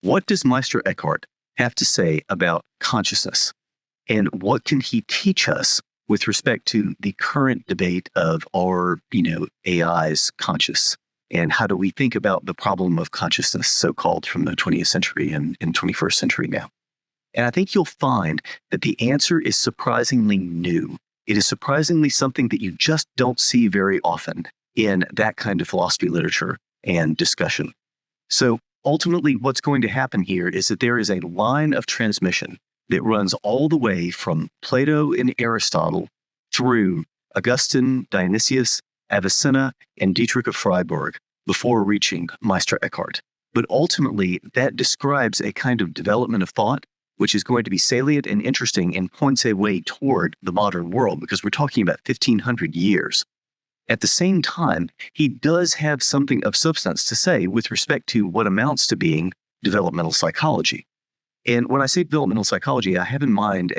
What does Meister Eckhart have to say about consciousness? And what can he teach us with respect to the current debate of our, AI's conscious? And how do we think about the problem of consciousness, so-called, from the 20th century and 21st century now? And I think you'll find that the answer is surprisingly new. It is surprisingly something that you just don't see very often in that kind of philosophy literature and discussion. So ultimately, what's going to happen here is that there is a line of transmission that runs all the way from Plato and Aristotle through Augustine, Dionysius, Avicenna, and Dietrich of Freiburg before reaching Meister Eckhart. But ultimately, that describes a kind of development of thought which is going to be salient and interesting and points a way toward the modern world, because we're talking about 1,500 years. At the same time, he does have something of substance to say with respect to what amounts to being developmental psychology. And when I say developmental psychology, I have in mind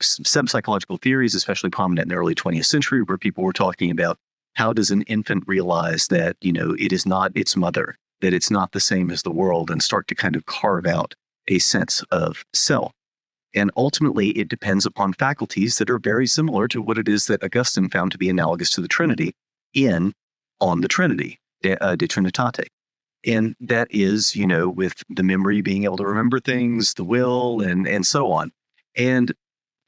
some psychological theories, especially prominent in the early 20th century, where people were talking about how does an infant realize that, it is not its mother, that it's not the same as the world, and start to kind of carve out a sense of self. And ultimately, it depends upon faculties that are very similar to what it is that Augustine found to be analogous to the Trinity On the Trinity, De Trinitate. And that is, with the memory, being able to remember things, the will, and so on. And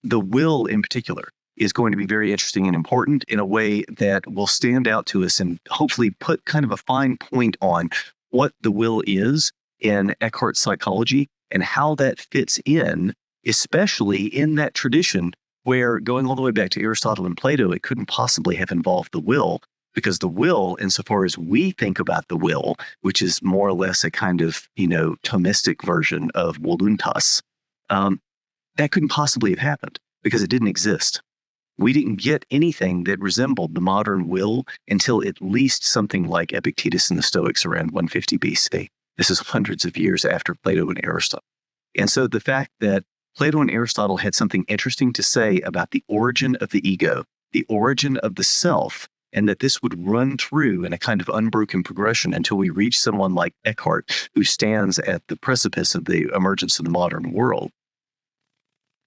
the will in particular is going to be very interesting and important in a way that will stand out to us and hopefully put kind of a fine point on what the will is in Eckhart's psychology and how that fits in, especially in that tradition where, going all the way back to Aristotle and Plato, it couldn't possibly have involved the will, because the will, insofar as we think about the will, which is more or less a kind of, Thomistic version of voluntas, that couldn't possibly have happened because it didn't exist. We didn't get anything that resembled the modern will until at least something like Epictetus and the Stoics around 150 BC. This is hundreds of years after Plato and Aristotle. And so the fact that Plato and Aristotle had something interesting to say about the origin of the ego, the origin of the self, and that this would run through in a kind of unbroken progression until we reach someone like Eckhart, who stands at the precipice of the emergence of the modern world.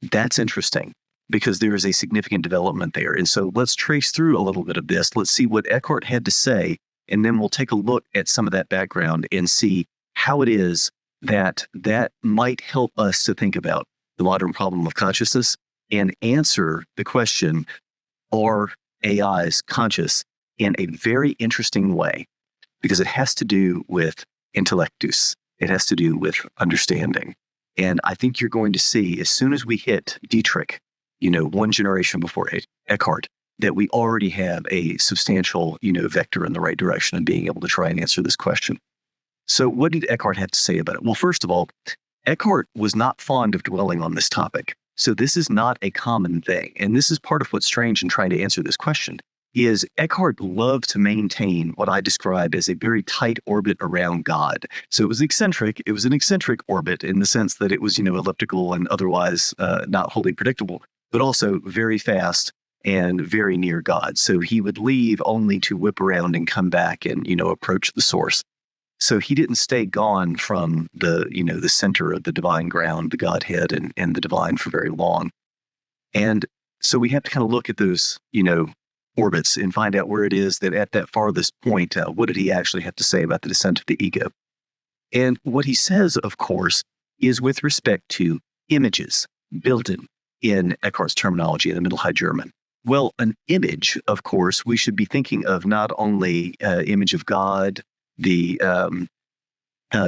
That's interesting, because there is a significant development there. And so let's trace through a little bit of this. Let's see what Eckhart had to say, and then we'll take a look at some of that background and see how it is that might help us to think about the modern problem of consciousness and answer the question, are AIs conscious, in a very interesting way, because it has to do with intellectus. It has to do with understanding. And I think you're going to see, as soon as we hit Dietrich, one generation before Eckhart, that we already have a substantial, vector in the right direction of being able to try and answer this question. So what did Eckhart have to say about it? Well, first of all, Eckhart was not fond of dwelling on this topic. So this is not a common thing. And this is part of what's strange in trying to answer this question, is Eckhart loved to maintain what I describe as a very tight orbit around God. So it was eccentric. It was an eccentric orbit in the sense that it was, elliptical and otherwise not wholly predictable, but also very fast and very near God. So he would leave only to whip around and come back and, approach the source. So he didn't stay gone from the center of the divine ground, the Godhead and the divine, for very long. And so we have to kind of look at those, orbits and find out where it is that at that farthest point, what did he actually have to say about the descent of the ego? And what he says, of course, is with respect to images built in Eckhart's terminology in the Middle High German. Well, an image, of course, we should be thinking of not only image of God, the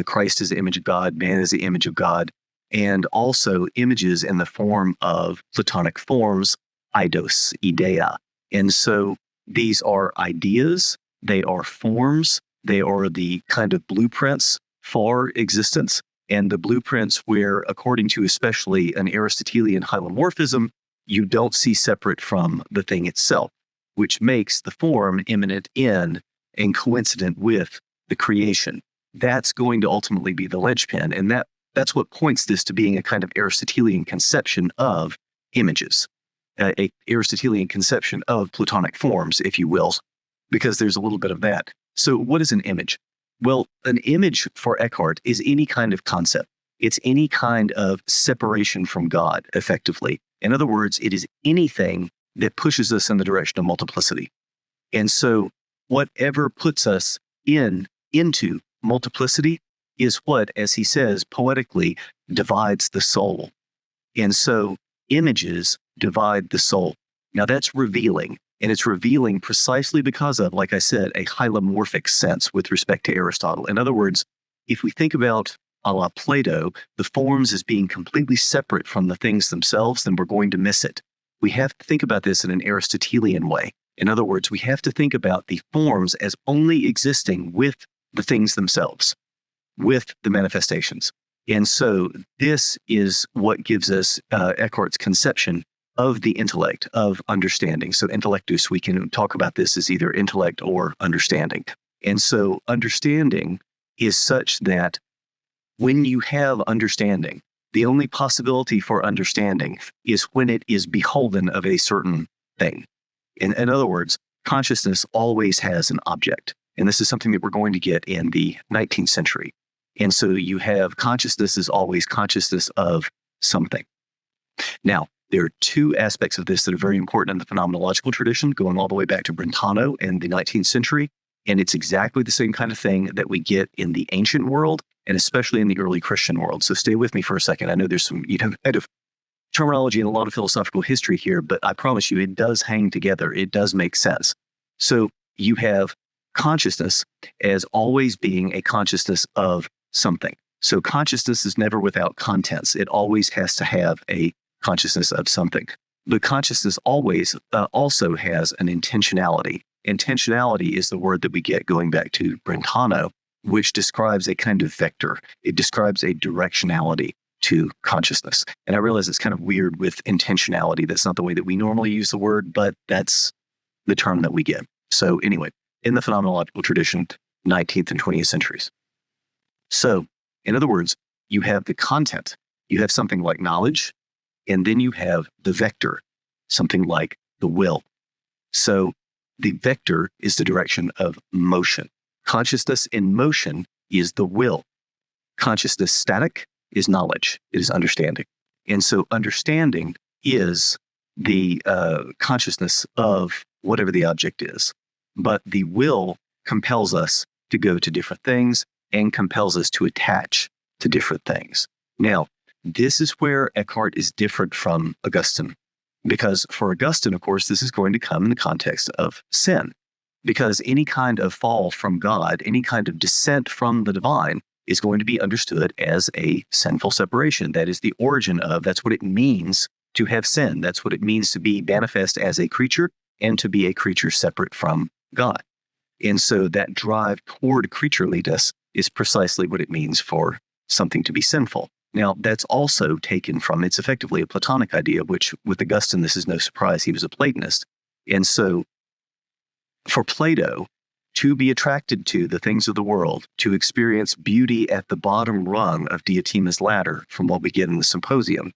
Christ is the image of God, man is the image of God, and also images in the form of Platonic forms, eidos, idea. And so these are ideas, they are forms, they are the kind of blueprints for existence, and the blueprints where, according to especially an Aristotelian hylomorphism, you don't see separate from the thing itself, which makes the form immanent in and coincident with the creation. That's going to ultimately be the linchpin. And that's what points this to being a kind of Aristotelian conception of images, a Aristotelian conception of Platonic forms, if you will, because there's a little bit of that. So what is an image? Well, an image for Eckhart is any kind of concept. It's any kind of separation from God, effectively. In other words, it is anything that pushes us in the direction of multiplicity. And so whatever puts us into multiplicity is what, as he says poetically, divides the soul. And so images divide the soul. Now that's revealing. And it's revealing precisely because of, like I said, a hylomorphic sense with respect to Aristotle. In other words, if we think about a la Plato, the forms as being completely separate from the things themselves, then we're going to miss it. We have to think about this in an Aristotelian way. In other words, we have to think about the forms as only existing with the things themselves, with the manifestations. And so this is what gives us Eckhart's conception of the intellect, of understanding. So intellectus, we can talk about this as either intellect or understanding. And so understanding is such that when you have understanding, the only possibility for understanding is when it is beholden of a certain thing. In other words, consciousness always has an object. And this is something that we're going to get in the 19th century. And so you have consciousness is always consciousness of something. Now, there are two aspects of this that are very important in the phenomenological tradition, going all the way back to Brentano in the 19th century. And it's exactly the same kind of thing that we get in the ancient world, and especially in the early Christian world. So stay with me for a second. I know there's some kind of terminology and a lot of philosophical history here, but I promise you it does hang together. It does make sense. So you have consciousness as always being a consciousness of something. So consciousness is never without contents. It always has to have a consciousness of something. But consciousness always also has an intentionality. Intentionality is the word that we get going back to Brentano, which describes a kind of vector. It describes a directionality to consciousness. And I realize it's kind of weird with intentionality. That's not the way that we normally use the word, but that's the term that we get. So anyway, in the phenomenological tradition, 19th and 20th centuries. So in other words, you have the content. You have something like knowledge, and then you have the vector, something like the will. So the vector is the direction of motion. Consciousness in motion is the will. Consciousness static is knowledge. It is understanding. And so understanding is the consciousness of whatever the object is. But the will compels us to go to different things and compels us to attach to different things. Now, this is where Eckhart is different from Augustine. Because for Augustine, of course, this is going to come in the context of sin. Because any kind of fall from God, any kind of descent from the divine is going to be understood as a sinful separation. That is the origin of, that's what it means to have sin. That's what it means to be manifest as a creature and to be a creature separate from God. And so that drive toward creatureliness is precisely what it means for something to be sinful. Now, that's also taken from, it's effectively a Platonic idea, which with Augustine, this is no surprise, he was a Platonist. And so for Plato, to be attracted to the things of the world, to experience beauty at the bottom rung of Diotima's ladder, from what we get in the Symposium,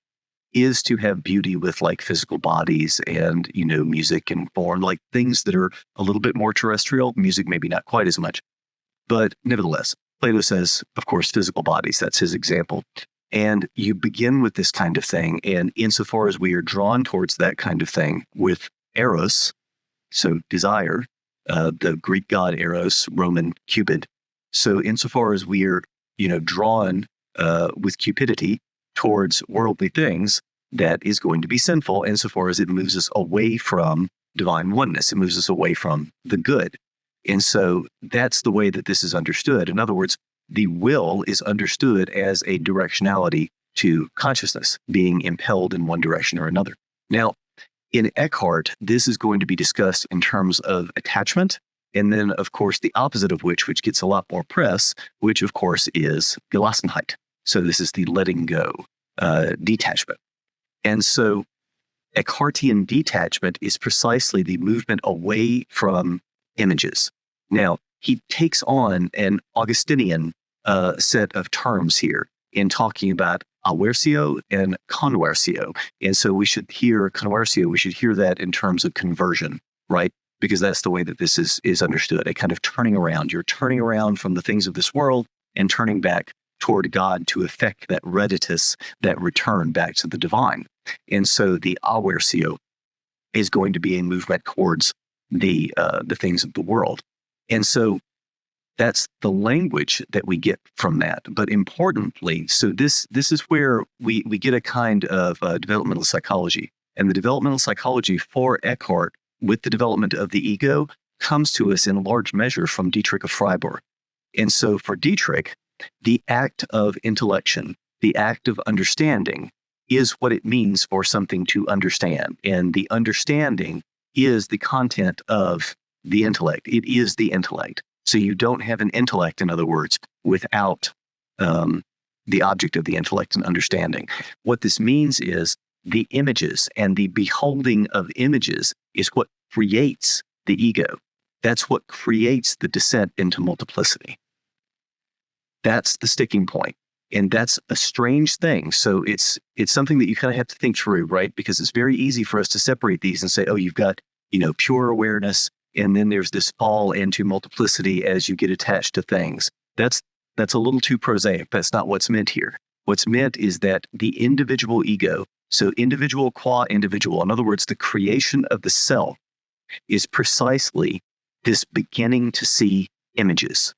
is to have beauty with like physical bodies and, music and form, like things that are a little bit more terrestrial. Music, maybe not quite as much. But nevertheless, Plato says, of course, physical bodies, that's his example. And you begin with this kind of thing. And insofar as we are drawn towards that kind of thing with eros, so desire, the Greek god Eros, Roman Cupid. So insofar as we are, drawn with cupidity towards worldly things, that is going to be sinful insofar as it moves us away from divine oneness. It moves us away from the good. And so that's the way that this is understood. In other words, the will is understood as a directionality to consciousness being impelled in one direction or another. Now, in Eckhart, this is going to be discussed in terms of attachment, and then, of course, the opposite of which gets a lot more press, which, of course, is Gelassenheit. So this is the letting go, detachment. And so Eckhartian detachment is precisely the movement away from images. Now, he takes on an Augustinian set of terms here in talking about aversio and conversio. And so we should hear conversio, we should hear that in terms of conversion, right? because that's the way that this is understood, a kind of turning around. You're turning around from the things of this world and turning back toward God to effect that reditus, that return back to the divine. And so the aversio is going to be a movement towards the things of the world. And so that's the language that we get from that. But importantly, so this is where we get a kind of developmental psychology. And the developmental psychology for Eckhart, with the development of the ego, comes to us in large measure from Dietrich of Freiburg. And so for Dietrich, the act of intellection, the act of understanding, is what it means for something to understand. And the understanding is the content of the intellect. It is the intellect. So you don't have an intellect, in other words, without the object of the intellect and understanding. What this means is the images and the beholding of images is what creates the ego. That's what creates the descent into multiplicity. That's the sticking point. And that's a strange thing. So it's something that you kind of have to think through, right? Because it's very easy for us to separate these and say, oh, you've got, pure awareness, and then there's this fall into multiplicity as you get attached to things. That's a little too prosaic. That's not what's meant here. What's meant is that the individual ego, so individual qua individual, in other words, the creation of the self, is precisely this beginning to see images.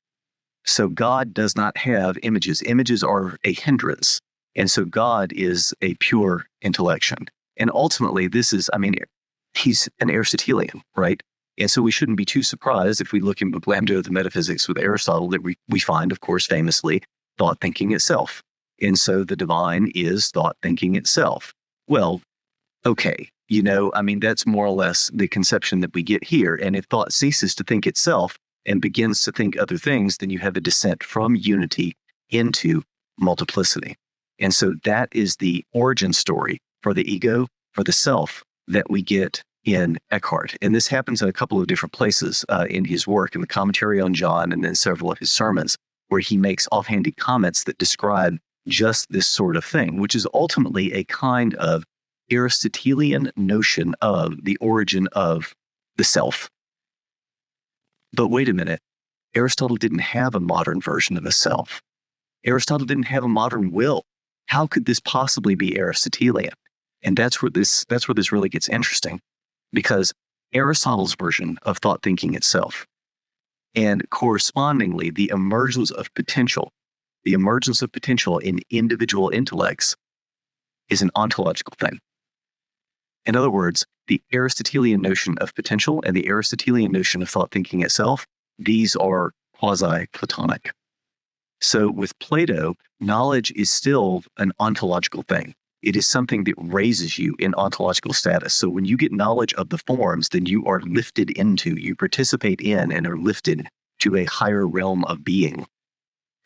So God does not have images. Images are a hindrance. And so God is a pure intellection. And ultimately, he's an Aristotelian, right? And so we shouldn't be too surprised if we look in Book Lambda of the Metaphysics with Aristotle that we find, of course, famously, thought thinking itself. And so the divine is thought thinking itself. Well, okay, that's more or less the conception that we get here. And if thought ceases to think itself and begins to think other things, then you have a descent from unity into multiplicity. And so that is the origin story for the ego, for the self, that we get in Eckhart. And this happens in a couple of different places in his work, in the commentary on John, and then several of his sermons, where he makes offhanded comments that describe just this sort of thing, which is ultimately a kind of Aristotelian notion of the origin of the self. But wait a minute, Aristotle didn't have a modern version of a self. Aristotle didn't have a modern will. How could this possibly be Aristotelian? And that's where this really gets interesting, because Aristotle's version of thought thinking itself, and correspondingly the emergence of potential in individual intellects, is an ontological thing. In other words, the Aristotelian notion of potential and the Aristotelian notion of thought thinking itself, these are quasi-Platonic. So with Plato, knowledge is still an ontological thing. It is something that raises you in ontological status. So when you get knowledge of the forms, then you are lifted into, you participate in and are lifted to a higher realm of being.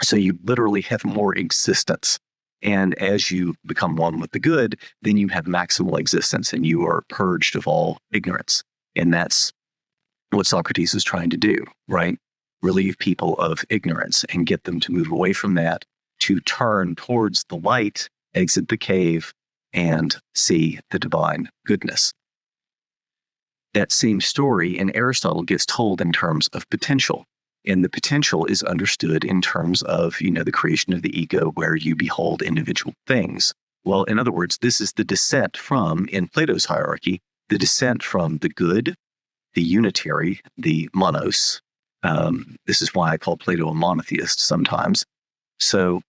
So you literally have more existence. And as you become one with the good, then you have maximal existence and you are purged of all ignorance. And that's what Socrates is trying to do, right? Relieve people of ignorance and get them to move away from that, to turn towards the light, exit the cave, and see the divine goodness. That same story in Aristotle gets told in terms of potential. And the potential is understood in terms of, the creation of the ego, where you behold individual things. Well, in other words, this is the descent from, in Plato's hierarchy, the descent from the good, the unitary, the monos. This is why I call Plato a monotheist sometimes. So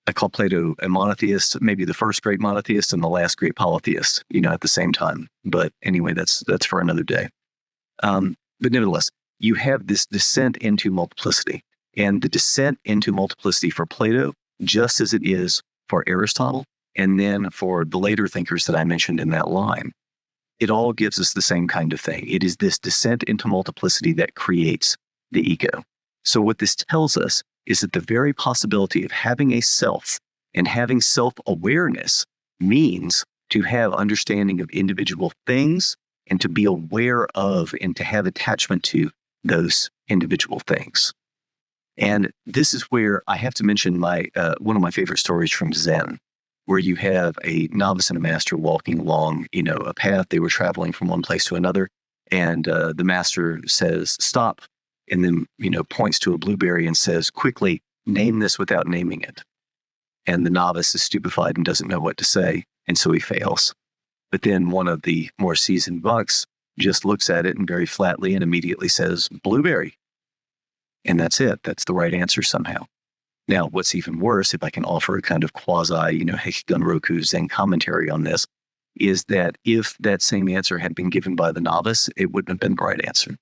I call Plato a monotheist, maybe the first great monotheist and the last great polytheist, at the same time. But anyway, that's for another day. But nevertheless, you have this descent into multiplicity. And the descent into multiplicity for Plato, just as it is for Aristotle, and then for the later thinkers that I mentioned in that line, it all gives us the same kind of thing. It is this descent into multiplicity that creates the ego. So what this tells us is that the very possibility of having a self and having self-awareness means to have understanding of individual things and to be aware of and to have attachment to those individual things. And this is where I have to mention one of my favorite stories from Zen, where you have a novice and a master walking along, a path. They were traveling from one place to another, And the master says, stop, and then, points to a blueberry and says, quickly, name this without naming it. And the novice is stupefied and doesn't know what to say, and so he fails. But then one of the more seasoned bucks just looks at it and very flatly and immediately says, blueberry. And that's it. That's the right answer somehow. Now, what's even worse, if I can offer a kind of quasi, Hekigun Zen commentary on this, is that if that same answer had been given by the novice, it wouldn't have been the right answer.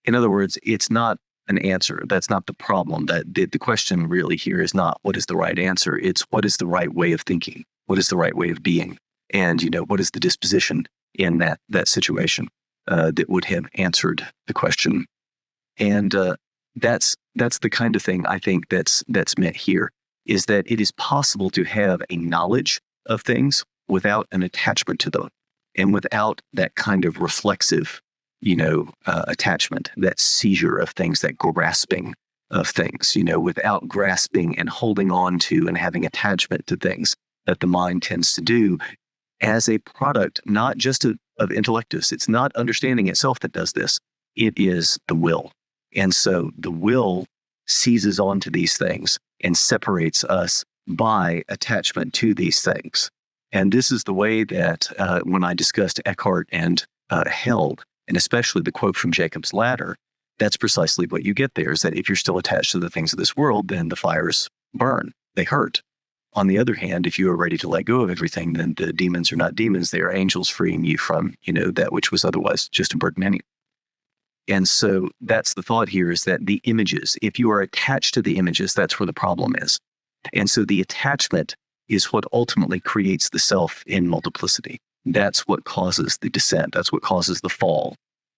In other words, it's not an answer. That's not the problem. That the question really here is not what is the right answer. It's what is the right way of thinking? What is the right way of being? And, what is the disposition in that situation that would have answered the question? And that's the kind of thing I think that's meant here, is that it is possible to have a knowledge of things without an attachment to them, and without that kind of reflexive, attachment, that seizure of things, that grasping of things, without grasping and holding on to and having attachment to things that the mind tends to do as a product, not just of intellectus. It's not understanding itself that does this. It is the will. And so the will seizes onto these things and separates us by attachment to these things. And this is the way that when I discussed Eckhart and Held, and especially the quote from Jacob's Ladder, that's precisely what you get there, is that if you're still attached to the things of this world, then the fires burn. They hurt. On the other hand, if you are ready to let go of everything, then the demons are not demons. They are angels freeing you from, that which was otherwise just a burden anyway. And so that's the thought here, is that the images, if you are attached to the images, that's where the problem is. And so the attachment is what ultimately creates the self in multiplicity. That's what causes the descent. That's what causes the fall.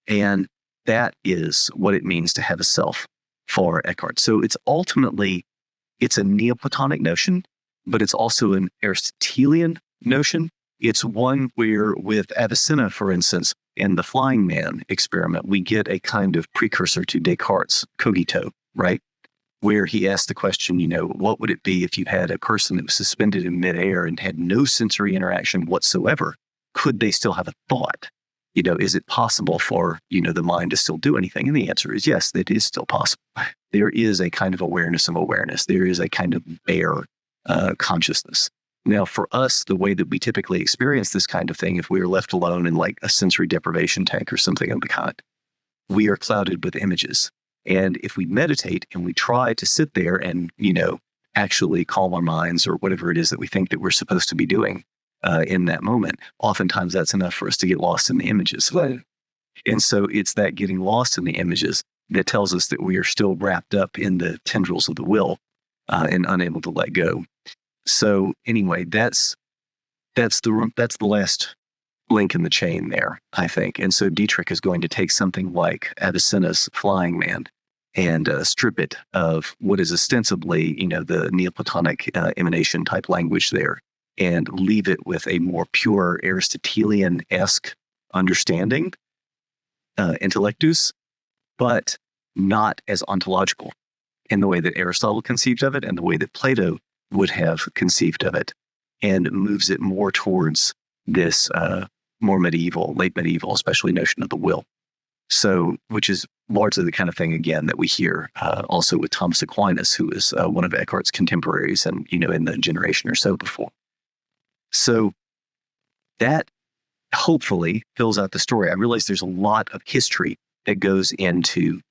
And that is what it means to have a self for Eckhart. So it's a Neoplatonic notion, but it's also an Aristotelian notion. It's one where, with Avicenna, for instance, in the flying man experiment, we get a kind of precursor to Descartes' cogito, right? Where he asked the question, what would it be if you had a person that was suspended in midair and had no sensory interaction whatsoever? Could they still have a thought? Is it possible for, the mind to still do anything? And the answer is yes, it is still possible. There is a kind of awareness of awareness. There is a kind of bare consciousness. Now, for us, the way that we typically experience this kind of thing, if we are left alone in like a sensory deprivation tank or something of the kind, we are clouded with images. And if we meditate and we try to sit there and, actually calm our minds or whatever it is that we think that we're supposed to be doing in that moment, oftentimes that's enough for us to get lost in the images. Right. And so it's that getting lost in the images that tells us that we are still wrapped up in the tendrils of the will and unable to let go. So anyway, that's the last link in the chain there, I think. And so Dietrich is going to take something like Avicenna's flying man and strip it of what is ostensibly, the Neoplatonic emanation type language there, and leave it with a more pure Aristotelian-esque understanding, intellectus, but not as ontological in the way that Aristotle conceived of it and the way that Plato would have conceived of it, and moves it more towards this more medieval, late medieval, especially notion of the will. So, which is largely the kind of thing, again, that we hear also with Thomas Aquinas, who is one of Eckhart's contemporaries and, in the generation or so before. So that hopefully fills out the story. I realize there's a lot of history that goes into,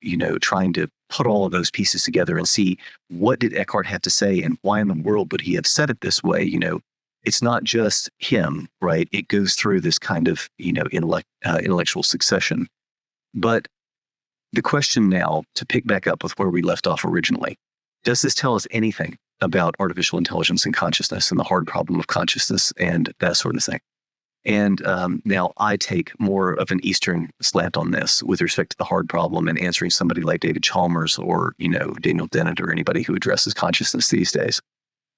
trying to put all of those pieces together and see what did Eckhart have to say and why in the world would he have said it this way. It's not just him, right? It goes through this kind of, intellectual succession. But the question now, to pick back up with where we left off originally, does this tell us anything about artificial intelligence and consciousness and the hard problem of consciousness and that sort of thing? And now I take more of an Eastern slant on this with respect to the hard problem and answering somebody like David Chalmers or, Daniel Dennett or anybody who addresses consciousness these days,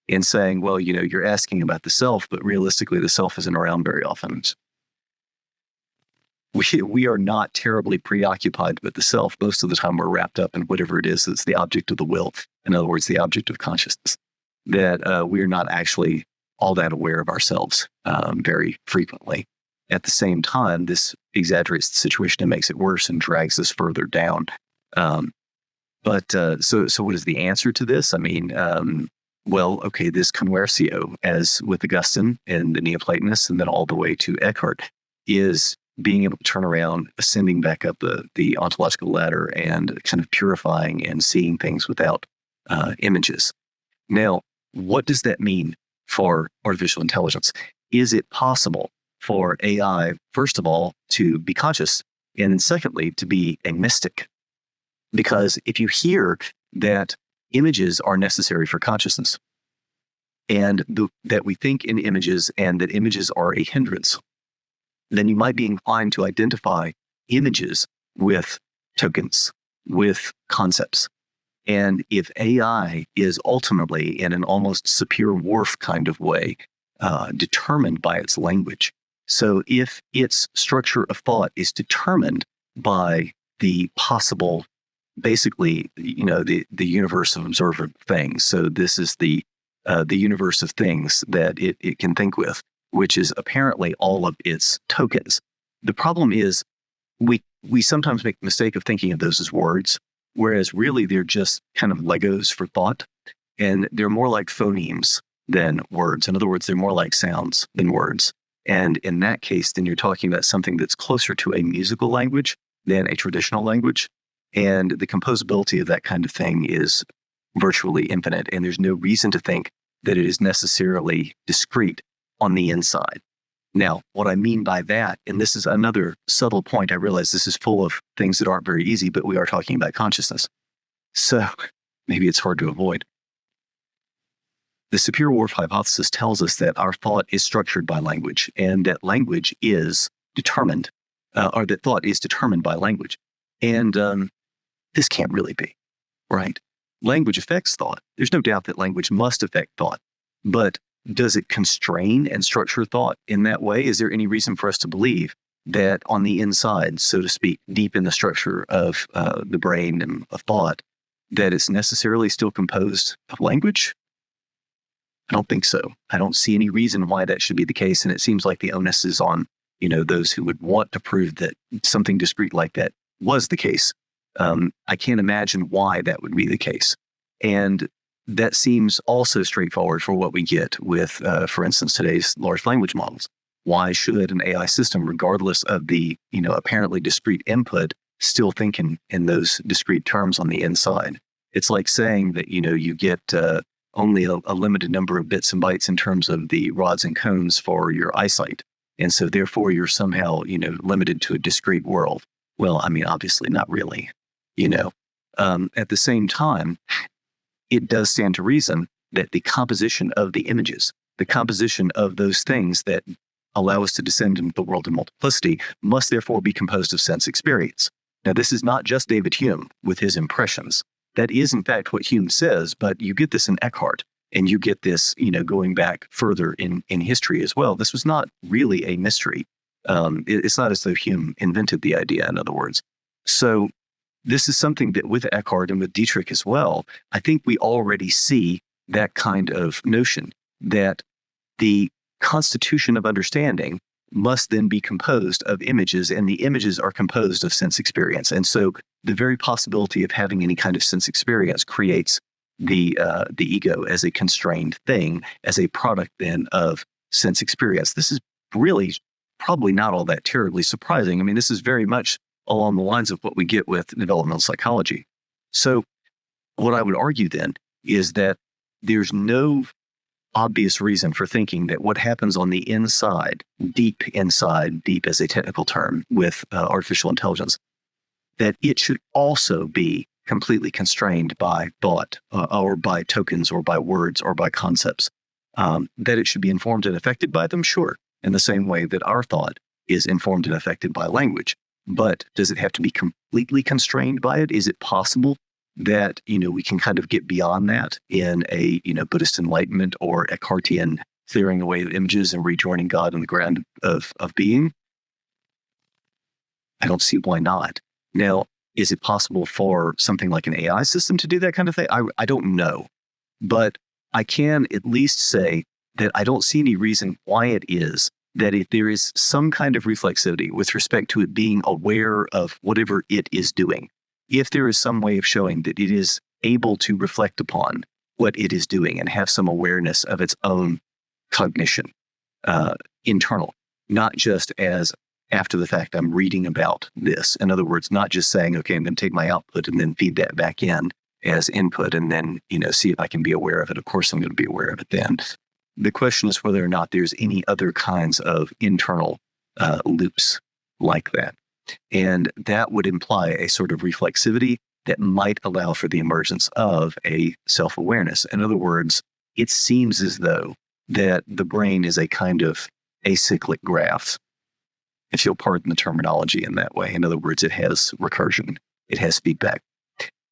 in saying, well, you're asking about the self, but realistically, the self isn't around very often. We are not terribly preoccupied with the self. Most of the time, we're wrapped up in whatever it is that's the object of the will. In other words, the object of consciousness. That we're not actually all that aware of ourselves very frequently. at the same time, this exaggerates the situation and makes it worse and drags us further down. So what is the answer to this? I mean, well, okay, this conversio, as with Augustine and the Neoplatonists, and then all the way to Eckhart, is being able to turn around, ascending back up the ontological ladder and kind of purifying and seeing things without images. Now, what does that mean for artificial intelligence? Is it possible for AI, first of all, to be conscious, and then secondly, to be a mystic? Because if you hear that images are necessary for consciousness, and that we think in images and that images are a hindrance, then you might be inclined to identify images with tokens, with concepts. And if AI is ultimately, in an almost Sapir-Whorf kind of way, determined by its language, so if its structure of thought is determined by the possible, basically, the universe of observable things. So this is the universe of things that it can think with, which is apparently all of its tokens. The problem is we sometimes make the mistake of thinking of those as words, whereas really they're just kind of Legos for thought, and they're more like phonemes than words. In other words, they're more like sounds than words. And in that case, then you're talking about something that's closer to a musical language than a traditional language. And the composability of that kind of thing is virtually infinite. And there's no reason to think that it is necessarily discrete on the inside. Now, what I mean by that, and this is another subtle point, I realize this is full of things that aren't very easy, but we are talking about consciousness. So maybe it's hard to avoid. The Sapir-Whorf hypothesis tells us that our thought is structured by language, and that language is determined, or that thought is determined by language. And this can't really be, right? Language affects thought. There's no doubt that language must affect thought, but does it constrain and structure thought in that way? Is there any reason for us to believe that on the inside, so to speak, deep in the structure of the brain and of thought, that it's necessarily still composed of language? I don't think so. I don't see any reason why that should be the case. And it seems like the onus is on, those who would want to prove that something discrete like that was the case. I can't imagine why that would be the case. And that seems also straightforward for what we get with, for instance, today's large language models. Why should an AI system, regardless of the, apparently discrete input, still think in those discrete terms on the inside? It's like saying that, you get only a limited number of bits and bytes in terms of the rods and cones for your eyesight. And so therefore you're somehow, limited to a discrete world. Well, I mean, obviously not really, At the same time, it does stand to reason that the composition of the images, the composition of those things that allow us to descend into the world of multiplicity, must therefore be composed of sense experience. Now, this is not just David Hume with his impressions. That is, in fact, what Hume says, but you get this in Eckhart, and you get this, going back further in history as well. This was not really a mystery. It's not as though Hume invented the idea, in other words. So this is something that with Eckhart and with Dietrich as well, I think we already see that kind of notion that the constitution of understanding must then be composed of images, and the images are composed of sense experience. And so the very possibility of having any kind of sense experience creates the ego as a constrained thing, as a product then of sense experience. This is really probably not all that terribly surprising. I mean, this is very much along the lines of what we get with developmental psychology. So what I would argue then is that there's no obvious reason for thinking that what happens on the inside, deep as a technical term with artificial intelligence, that it should also be completely constrained by thought or by tokens or by words or by concepts. That it should be informed and affected by them, sure, in the same way that our thought is informed and affected by language. But does it have to be completely constrained by it? Is it possible that, we can kind of get beyond that in a, Buddhist enlightenment or Eckhartian clearing away of images and rejoining God on the ground of being? I don't see why not. Now, is it possible for something like an AI system to do that kind of thing? I don't know. But I can at least say that I don't see any reason why it is that if there is some kind of reflexivity with respect to it being aware of whatever it is doing, if there is some way of showing that it is able to reflect upon what it is doing and have some awareness of its own cognition, internal, not just as after the fact I'm reading about this. In other words, not just saying, okay, I'm going to take my output and then feed that back in as input and then, see if I can be aware of it. Of course, I'm going to be aware of it then. The question is whether or not there's any other kinds of internal loops like that. And that would imply a sort of reflexivity that might allow for the emergence of a self-awareness. In other words, it seems as though that the brain is a kind of acyclic graph, if you'll pardon the terminology in that way. In other words, it has recursion, it has feedback.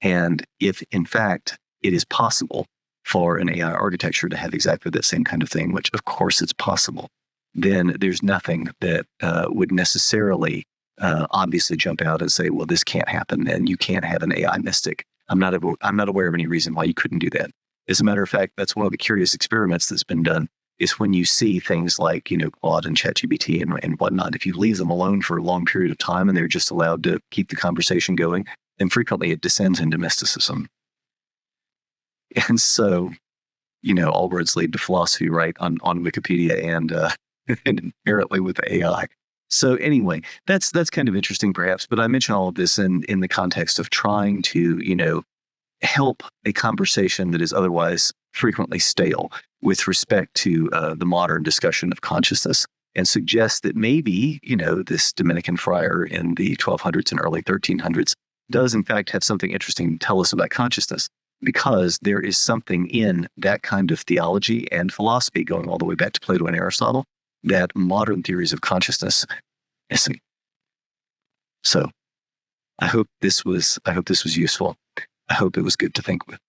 And if, in fact, it is possible for an AI architecture to have exactly that same kind of thing, which of course it's possible, then there's nothing that would necessarily obviously jump out and say, well, this can't happen, and you can't have an AI mystic. I'm not aware of any reason why you couldn't do that. As a matter of fact, that's one of the curious experiments that's been done, is when you see things like, Claude and ChatGPT and whatnot, if you leave them alone for a long period of time and they're just allowed to keep the conversation going, then frequently it descends into mysticism. And so, all roads lead to philosophy, right, on Wikipedia and apparently with AI. So anyway, that's kind of interesting perhaps, but I mention all of this in the context of trying to, help a conversation that is otherwise frequently stale with respect to the modern discussion of consciousness, and suggest that maybe, this Dominican friar in the 1200s and early 1300s does in fact have something interesting to tell us about consciousness, because there is something in that kind of theology and philosophy going all the way back to Plato and Aristotle that modern theories of consciousness missing. So I hope this was useful. I hope it was good to think with.